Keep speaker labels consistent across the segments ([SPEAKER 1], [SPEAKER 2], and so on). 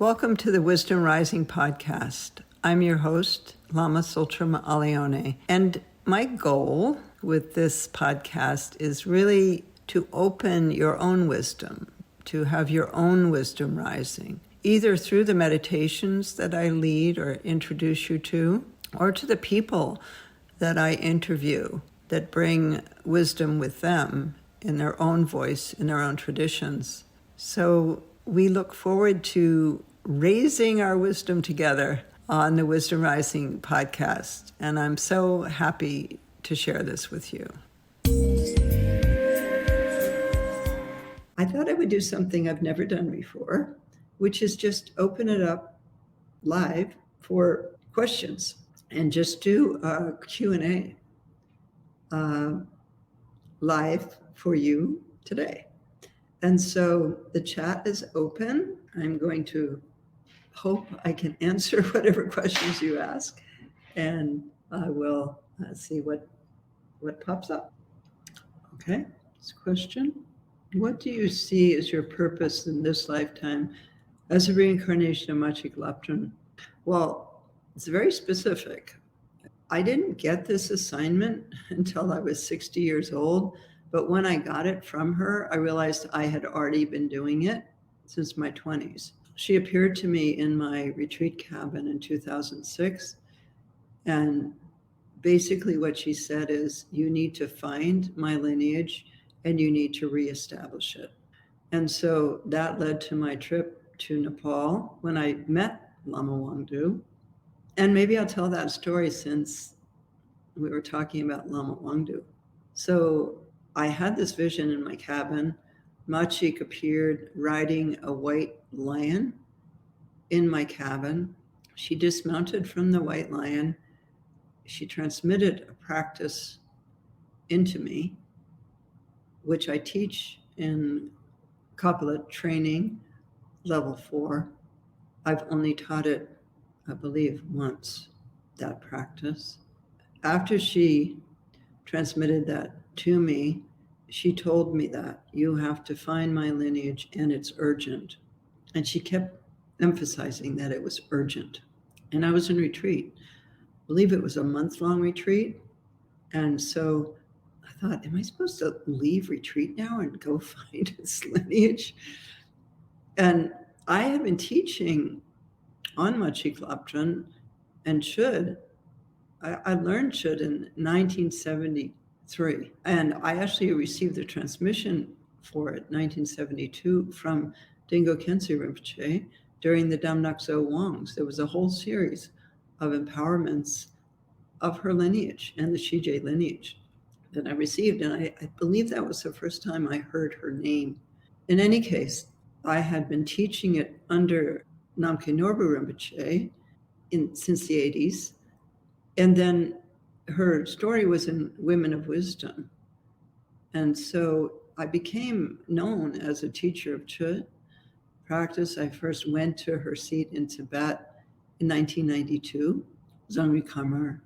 [SPEAKER 1] Welcome to the Wisdom Rising podcast. I'm your host, Lama Tsultrim Alione, and my goal with this podcast is really to open your own wisdom, to have your own wisdom rising, either through the meditations that I lead or introduce you to, or to the people that I interview that bring wisdom with them in their own voice, in their own traditions. So we look forward to raising our wisdom together on the Wisdom Rising podcast, and I'm so happy to share this with you. I thought I would do something I've never done before, which is just open it up live for questions and just do a Q&A live for you today. And so the chat is open. I'm going to hope I can answer whatever questions you ask, and I will see what pops up. Okay, this question. What do you see as your purpose in this lifetime as a reincarnation of Machig Labdrön? Well, it's very specific. I didn't get this assignment until I was 60 years old, but when I got it from her, I realized I had already been doing it since my 20s. She appeared to me in my retreat cabin in 2006, and basically what she said is, you need to find my lineage and you need to reestablish it. And so that led to my trip to Nepal when I met Lama Wangdu. And maybe I'll tell that story since we were talking about Lama Wangdu. So I had this vision in my cabin. Machig appeared riding a white lion in my cabin. She dismounted from the white lion. She transmitted a practice into me, which I teach in Kapala training, level 4. I've only taught it, I believe, once, that practice. After she transmitted that to me, she told me that you have to find my lineage and it's urgent. And she kept emphasizing that it was urgent. And I was in retreat. I believe it was a month-long retreat. And so I thought, am I supposed to leave retreat now and go find its lineage? And I had been teaching on Machig Labdrön and Chöd. I learned Chöd in 1973. And I actually received the transmission for it, 1972, from Dingo Khyentse Rinpoche during the Damnakso Wangs. There was a whole series of empowerments of her lineage and the Shije lineage that I received. And I believe that was the first time I heard her name. In any case, I had been teaching it under Namkhe Norbu Rinpoche since the 80s. And then her story was in Women of Wisdom. And so I became known as a teacher of Chöd practice. I first went to her seat in Tibet in 1992, Zangri Kamar.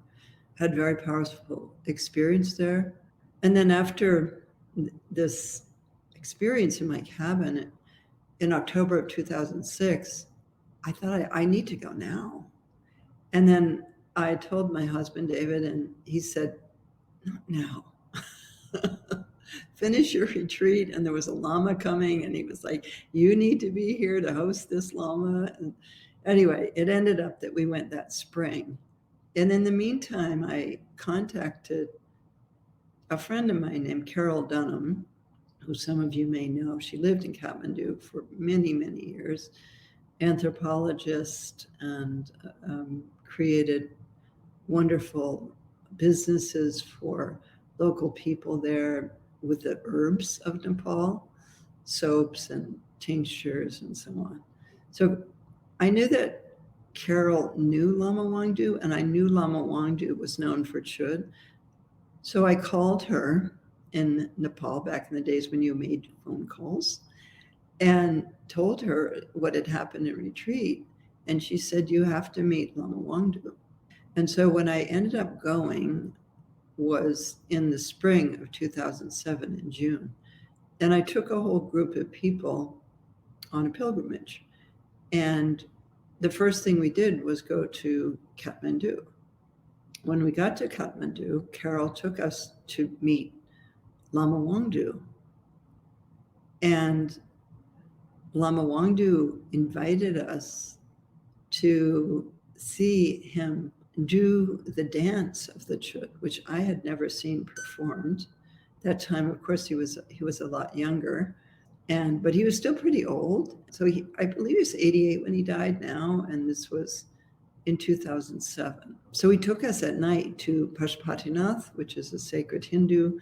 [SPEAKER 1] Had very powerful experience there. And then after this experience in my cabin in October of 2006, I thought I need to go now. And then I told my husband, David, and he said, not now. Finish your retreat. And there was a Lama coming, and he was like, you need to be here to host this Lama. And anyway, it ended up that we went that spring. And in the meantime, I contacted a friend of mine named Carol Dunham, who some of you may know. She lived in Kathmandu for many, many years, anthropologist, and created wonderful businesses for local people there with the herbs of Nepal, soaps and tinctures and so on. So I knew that Carol knew Lama Wangdu, and I knew Lama Wangdu was known for Chöd. So I called her in Nepal back in the days when you made phone calls and told her what had happened in retreat. And she said, you have to meet Lama Wangdu. And so when I ended up going was in the spring of 2007 in June. And I took a whole group of people on a pilgrimage. And the first thing we did was go to Kathmandu. When we got to Kathmandu, Carol took us to meet Lama Wangdu. And Lama Wangdu invited us to see him do the dance of the chut, which I had never seen performed. That time, of course, he was a lot younger, but he was still pretty old. So I believe he was 88 when he died now, and this was in 2007. So he took us at night to Pashupatinath, which is a sacred Hindu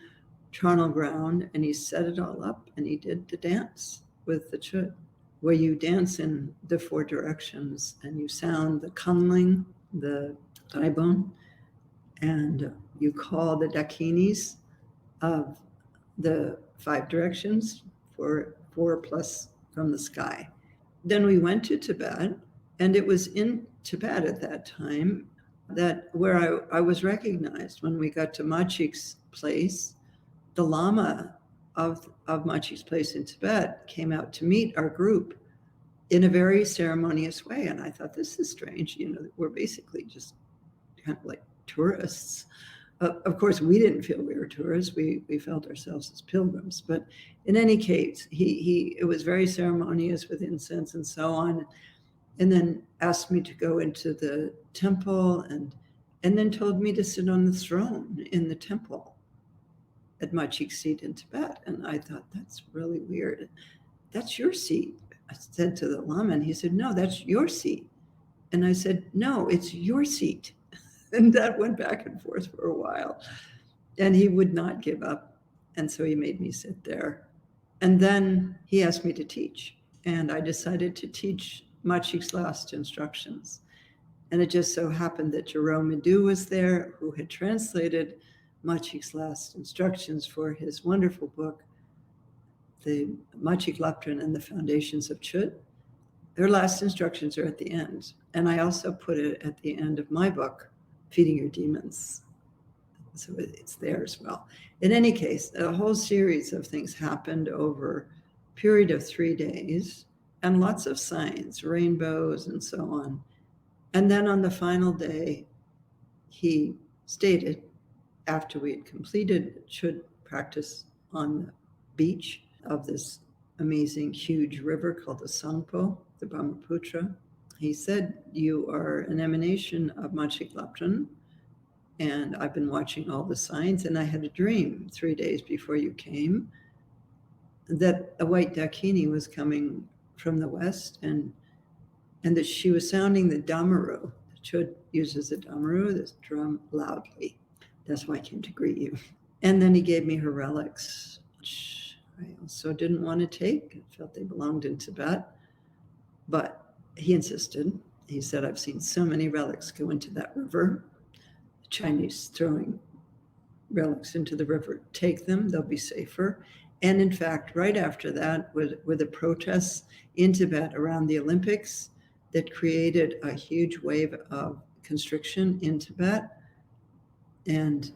[SPEAKER 1] charnel ground, and he set it all up, and he did the dance with the chut, where you dance in the 4 directions, and you sound the kanling, the thigh bone, and you call the dakinis of the 5 directions, 4 plus from the sky. Then we went to Tibet, and it was in Tibet at that time that where I was recognized when we got to Machig's place. The Lama of Machig's place in Tibet came out to meet our group in a very ceremonious way. And I thought, this is strange. We're basically just kind of like tourists. Of course, we didn't feel we were tourists. We felt ourselves as pilgrims. But in any case, it was very ceremonious with incense and so on. And then asked me to go into the temple and then told me to sit on the throne in the temple at Machig's seat in Tibet. And I thought, that's really weird. That's your seat, I said to the Lama, and he said, no, that's your seat. And I said, no, it's your seat. And that went back and forth for a while. And he would not give up. And so he made me sit there. And then he asked me to teach. And I decided to teach Machig's last instructions. And it just so happened that Jerome Madu was there, who had translated Machig's last instructions for his wonderful book, the Machig Labdrön and the Foundations of Chut. Their last instructions are at the end. And I also put it at the end of my book, Feeding Your Demons. So it's there as well. In any case, a whole series of things happened over a period of 3 days, and lots of signs, rainbows and so on. And then on the final day, he stated, after we had completed chut practice on the beach of this amazing, huge river called the Sangpo, the Brahmaputra, he said, you are an emanation of Machig Labdrön, and I've been watching all the signs, and I had a dream 3 days before you came that a white dakini was coming from the west, and that she was sounding the damaru. The chut uses the damaru, this drum, loudly. That's why I came to greet you. And then he gave me her relics, which I also didn't want to take. I felt they belonged in Tibet. But he insisted. He said, I've seen so many relics go into that river. The Chinese throwing relics into the river. Take them, they'll be safer. And in fact, right after that were the protests in Tibet around the Olympics that created a huge wave of constriction in Tibet. And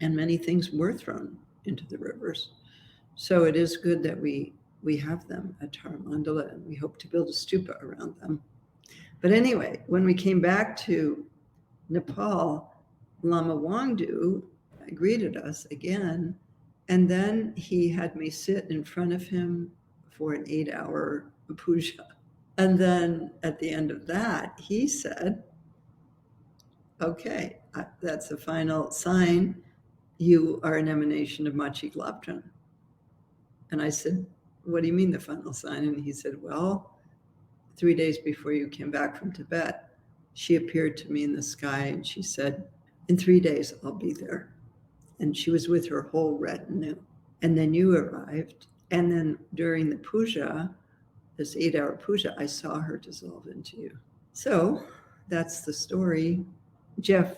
[SPEAKER 1] many things were thrown into the rivers. So it is good that we have them at Taramandala, and we hope to build a stupa around them. But anyway, when we came back to Nepal, Lama Wangdu greeted us again, and then he had me sit in front of him for an 8-hour puja. And then at the end of that, he said, okay, that's the final sign. You are an emanation of Machig Labdrön. And I said, what do you mean the final sign? And he said, well, 3 days before you came back from Tibet, she appeared to me in the sky and she said, in 3 days, I'll be there. And she was with her whole retinue. And then you arrived. And then during the puja, this 8-hour puja, I saw her dissolve into you. So that's the story. Jeff,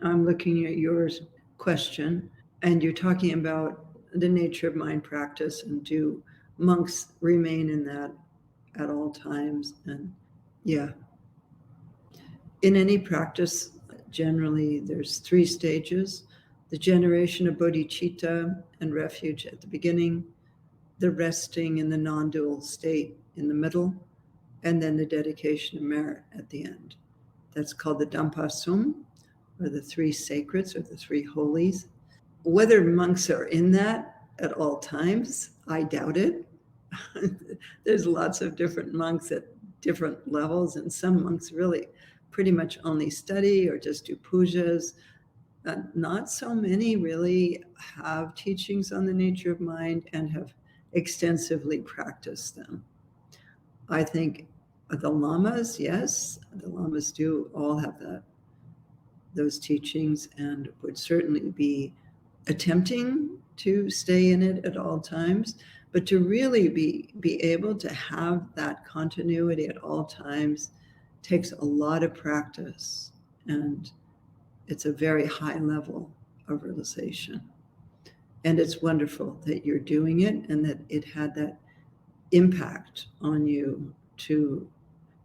[SPEAKER 1] I'm looking at your question, and you're talking about the nature of mind practice, and do monks remain in that at all times? And yeah, in any practice, generally there's 3 stages: the generation of bodhicitta and refuge at the beginning, the resting in the non-dual state in the middle, and then the dedication of merit at the end. That's called the Dampasum, or the three sacreds, or the three holies. Whether monks are in that at all times, I doubt it. There's lots of different monks at different levels, and some monks really pretty much only study or just do pujas. Not so many really have teachings on the nature of mind and have extensively practiced them. I think the lamas, yes, the lamas do all have those teachings and would certainly be attempting to stay in it at all times, but to really be able to have that continuity at all times takes a lot of practice, and it's a very high level of realization. And it's wonderful that you're doing it and that it had that impact on you to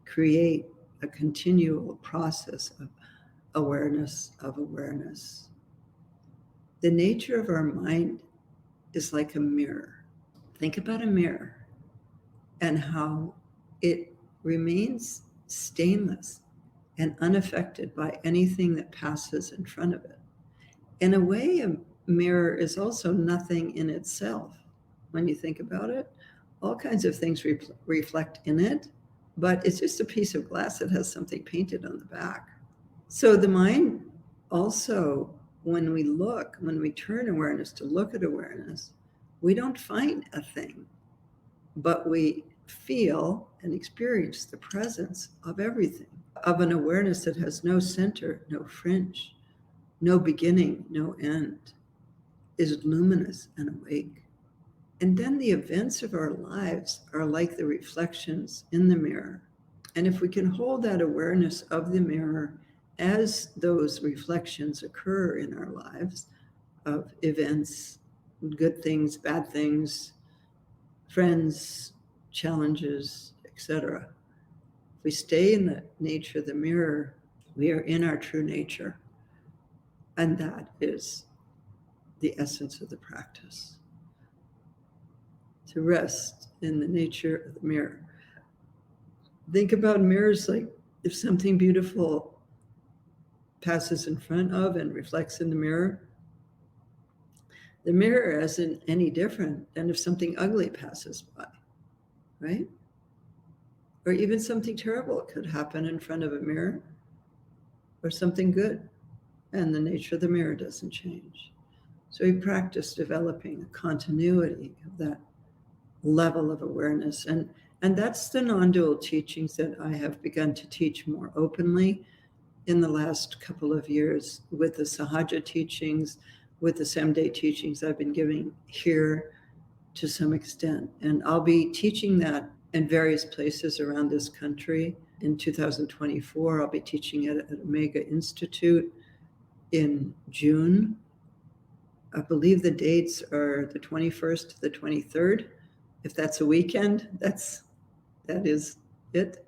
[SPEAKER 1] create a continual process of awareness. The nature of our mind is like a mirror. Think about a mirror and how it remains stainless and unaffected by anything that passes in front of it. In a way, a mirror is also nothing in itself. When you think about it, all kinds of things reflect in it, but it's just a piece of glass that has something painted on the back. So the mind also, when we turn awareness to look at awareness, we don't find a thing, but we feel and experience the presence of everything, of an awareness that has no center, no fringe, no beginning, no end, is luminous and awake. And then the events of our lives are like the reflections in the mirror. And if we can hold that awareness of the mirror as those reflections occur in our lives of events, good things, bad things, friends, challenges, etc. If we stay in the nature of the mirror, we are in our true nature. And that is the essence of the practice. To rest in the nature of the mirror. Think about mirrors like if something beautiful passes in front of and reflects in the mirror isn't any different than if something ugly passes by, right? Or even something terrible could happen in front of a mirror, or something good, and the nature of the mirror doesn't change. So we practice developing a continuity of that level of awareness. And that's the non-dual teachings that I have begun to teach more openly in the last couple of years with the Sahaja teachings, with the Same-Day teachings I've been giving here to some extent. And I'll be teaching that in various places around this country. In 2024, I'll be teaching it at Omega Institute in June. I believe the dates are the 21st to the 23rd. If that's a weekend, that is it.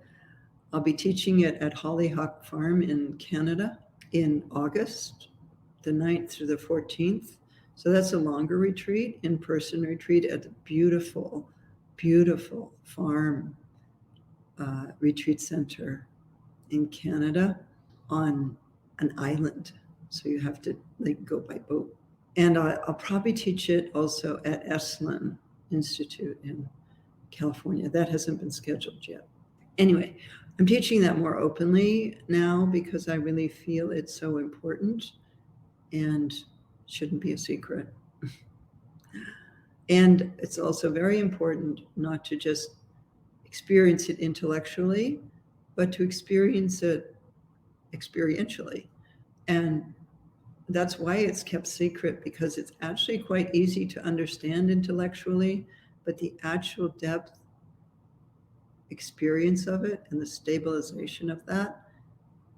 [SPEAKER 1] I'll be teaching it at Hollyhock Farm in Canada in August, the 9th through the 14th. So that's a longer retreat, in-person retreat at the beautiful, beautiful farm retreat center in Canada on an island. So you have to go by boat. And I'll probably teach it also at Esalen Institute in California. That hasn't been scheduled yet. Anyway, I'm teaching that more openly now because I really feel it's so important and shouldn't be a secret. And it's also very important not to just experience it intellectually, but to experience it experientially. And that's why it's kept secret, because it's actually quite easy to understand intellectually, but the actual depth experience of it and the stabilization of that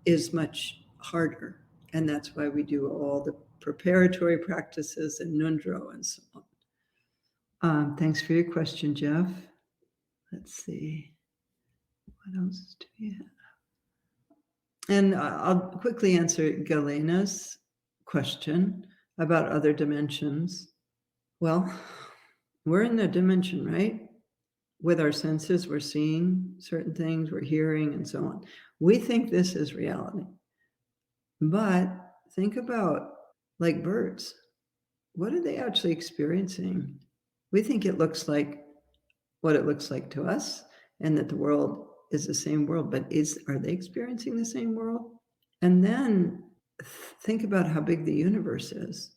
[SPEAKER 1] is much harder. And that's why we do all the preparatory practices and Nundro and so on. Thanks for your question, Jeff. Let's see. What else do we have? And I'll quickly answer Galena's question about other dimensions. Well, we're in the dimension, right? with our senses, we're seeing certain things, we're hearing, and so on. We think this is reality. But think about like birds. What are they actually experiencing? We think it looks like what it looks like to us, and that the world is the same world, but are they experiencing the same world? And then think about how big the universe is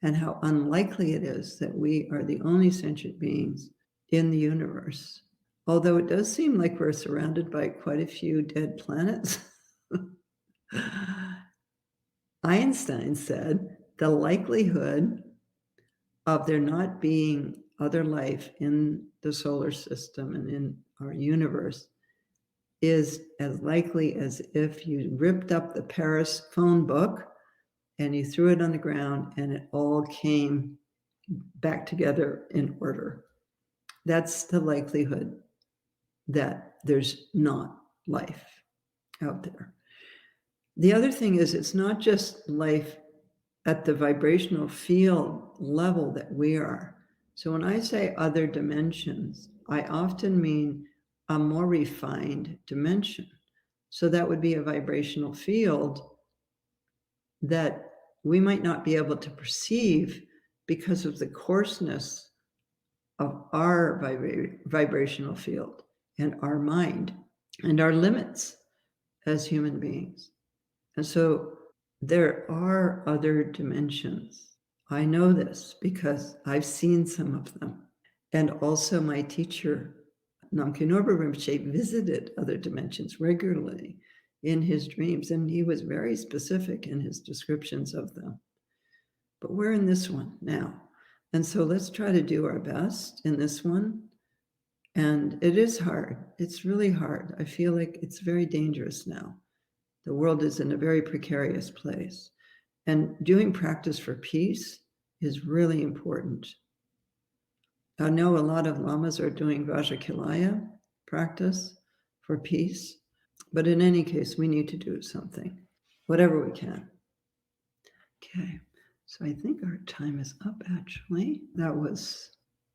[SPEAKER 1] and how unlikely it is that we are the only sentient beings in the universe. Although it does seem like we're surrounded by quite a few dead planets. Einstein said the likelihood of there not being other life in the solar system and in our universe is as likely as if you ripped up the Paris phone book and you threw it on the ground and it all came back together in order. That's the likelihood that there's not life out there. The other thing is, it's not just life at the vibrational field level that we are. So when I say other dimensions, I often mean a more refined dimension. So that would be a vibrational field that we might not be able to perceive because of the coarseness of our vibrational field and our mind and our limits as human beings. And so there are other dimensions. I know this because I've seen some of them. And also my teacher, Namkha Norpa Rinpoche, visited other dimensions regularly in his dreams, and he was very specific in his descriptions of them. But we're in this one now. And so let's try to do our best in this one. And it is hard. It's really hard. I feel like it's very dangerous now. The world is in a very precarious place. And doing practice for peace is really important. I know a lot of lamas are doing Vajakilaya practice for peace, but in any case, we need to do something, whatever we can. Okay, so I think our time is up, actually. That was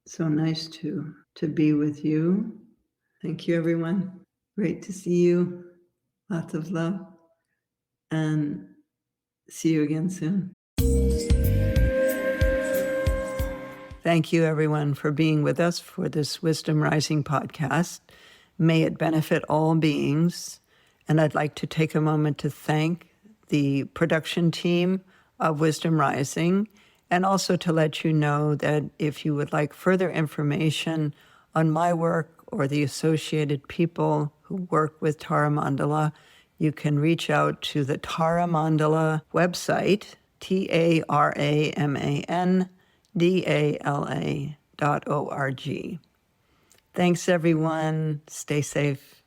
[SPEAKER 1] so nice to be with you. Thank you, everyone. Great to see you. Lots of love. And see you again soon. Thank you, everyone, for being with us for this Wisdom Rising podcast. May it benefit all beings. And I'd like to take a moment to thank the production team of Wisdom Rising, and also to let you know that if you would like further information on my work or the associated people who work with Tara Mandala, you can reach out to the Tara Mandala website, TaraMandala.org. Thanks, everyone. Stay safe.